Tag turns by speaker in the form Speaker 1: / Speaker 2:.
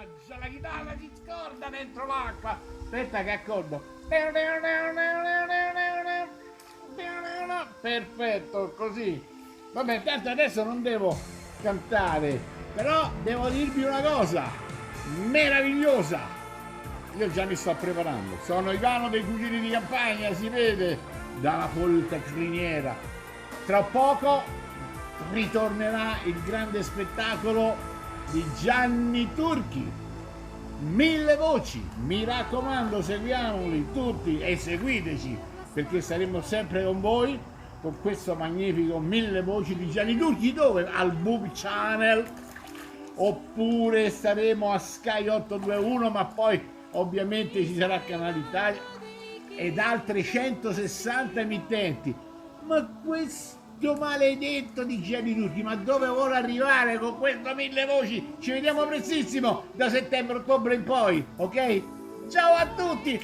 Speaker 1: Mannaggia, la chitarra si scorda dentro l'acqua. Aspetta che accordo. Perfetto, così. Vabbè, tanto adesso non devo cantare, però devo dirvi una cosa meravigliosa. Io già mi sto preparando. Sono Ivano dei Cugini di Campagna, si vede dalla poltriniera. Tra poco ritornerà il grande spettacolo di Gianni Turchi. 1000 voci, mi raccomando, seguiamoli tutti e seguiteci perché saremo sempre con voi con questo magnifico 1000 voci di Gianni Turchi, dove? Al Boom Channel, oppure staremo a Sky 821, ma poi ovviamente ci sarà Canale Italia ed altre 160 emittenti. Ma questo maledetto di Gianni Turchi, ma dove vuole arrivare con questo 1000 voci? Ci vediamo prestissimo da settembre-ottobre in poi, ok? Ciao a tutti!